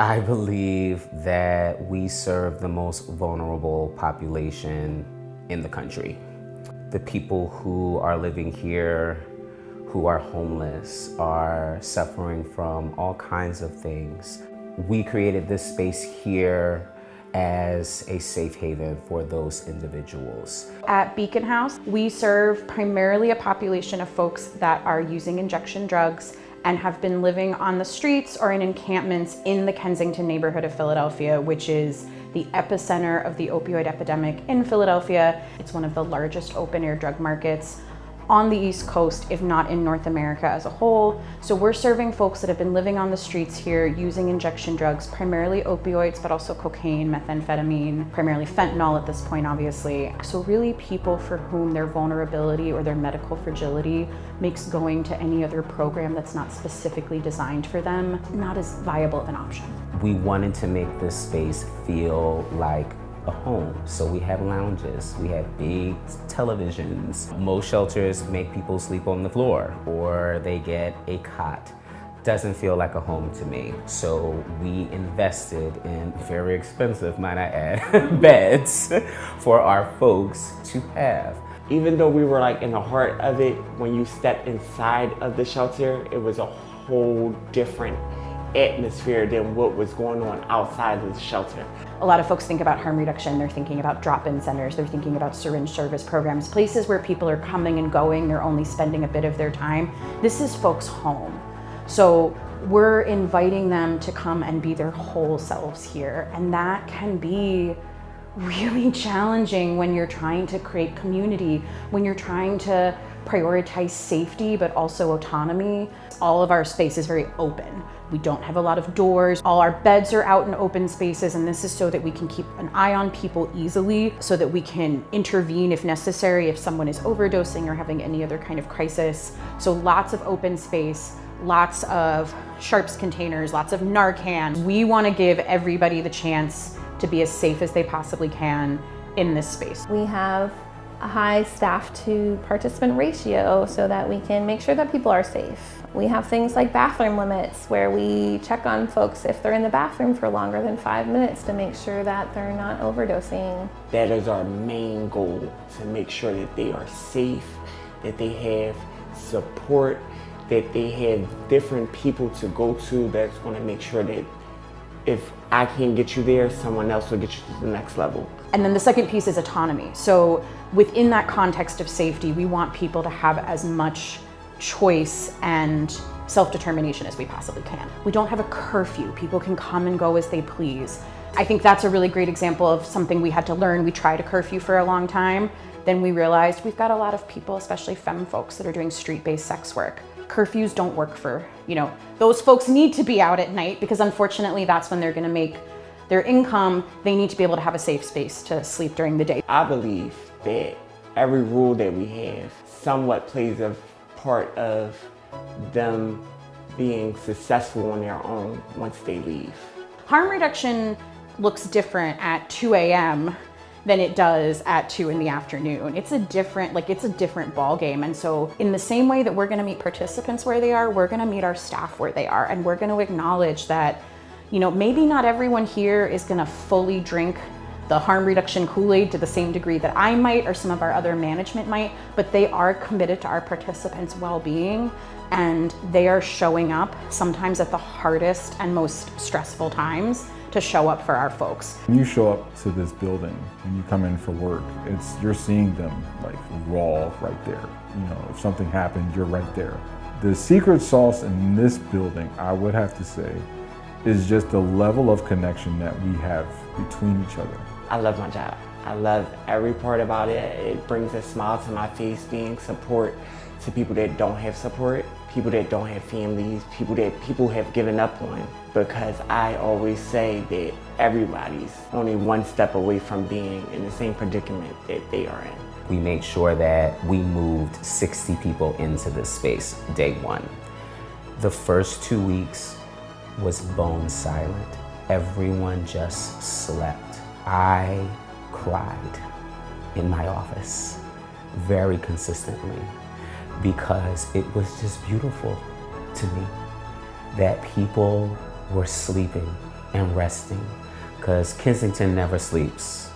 I believe that we serve the most vulnerable population in the country. The people who are living here, who are homeless, are suffering from all kinds of things. We created this space here as a safe haven for those individuals. At Beacon House, we serve primarily a population of folks that are using injection drugs and have been living on the streets or in encampments in the Kensington neighborhood of Philadelphia, which is the epicenter of the opioid epidemic in Philadelphia. It's one of the largest open-air drug markets on the East Coast, if not in North America as a whole. So we're serving folks that have been living on the streets here using injection drugs, primarily opioids, but also cocaine, methamphetamine, primarily fentanyl at this point, obviously. So really people for whom their vulnerability or their medical fragility makes going to any other program that's not specifically designed for them not as viable of an option. We wanted to make this space feel like a home. So we have lounges, we have big televisions. Most shelters make people sleep on the floor or they get a cot. Doesn't feel like a home to me. So we invested in very expensive, might I add, beds for our folks to have. Even though we were like in the heart of it, when you stepped inside of the shelter, it was a whole different atmosphere than what was going on outside of the shelter. A lot of folks think about harm reduction, they're thinking about drop-in centers, they're thinking about syringe service programs, places where people are coming and going, they're only spending a bit of their time. This is folks' home. So we're inviting them to come and be their whole selves here, and that can be really challenging when you're trying to create community, when you're trying to prioritize safety but also autonomy. All of our space is very open. We don't have a lot of doors. All our beds are out in open spaces, and this is so that we can keep an eye on people easily, so that we can intervene if necessary, if someone is overdosing or having any other kind of crisis. So lots of open space, lots of sharps containers, lots of Narcan. We want to give everybody the chance to be as safe as they possibly can in this space. We have a high staff to participant ratio so that we can make sure that people are safe. We have things like bathroom limits where we check on folks if they're in the bathroom for longer than 5 minutes to make sure that they're not overdosing. That is our main goal, to make sure that they are safe, that they have support, that they have different people to go to that's going to make sure that if I can't get you there, someone else will get you to the next level. And then the second piece is autonomy. So within that context of safety, we want people to have as much choice and self-determination as we possibly can. We don't have a curfew. People can come and go as they please. I think that's a really great example of something we had to learn. We tried a curfew for a long time. Then we realized we've got a lot of people, especially femme folks, that are doing street-based sex work. Curfews don't work for, those folks need to be out at night because unfortunately that's when they're gonna make their income. They need to be able to have a safe space to sleep during the day. I believe that every rule that we have somewhat plays a part of them being successful on their own once they leave. Harm reduction looks different at 2 a.m. than it does at 2 in the afternoon. It's a different ball game. And so in the same way that we're gonna meet participants where they are, we're gonna meet our staff where they are. And we're gonna acknowledge that, maybe not everyone here is gonna fully drink the harm reduction Kool-Aid to the same degree that I might or some of our other management might, but they are committed to our participants' well-being, and they are showing up sometimes at the hardest and most stressful times to show up for our folks. When you show up to this building and you come in for work, you're seeing them like raw right there. If something happened, you're right there. The secret sauce in this building, I would have to say, is just the level of connection that we have between each other. I love my job. I love every part about it. It brings a smile to my face, being support to people that don't have support, people that don't have families, people that people have given up on. Because I always say that everybody's only one step away from being in the same predicament that they are in. We made sure that we moved 60 people into this space day one. The first 2 weeks was bone silent. Everyone just slept. I cried in my office very consistently because it was just beautiful to me that people were sleeping and resting, because Kensington never sleeps.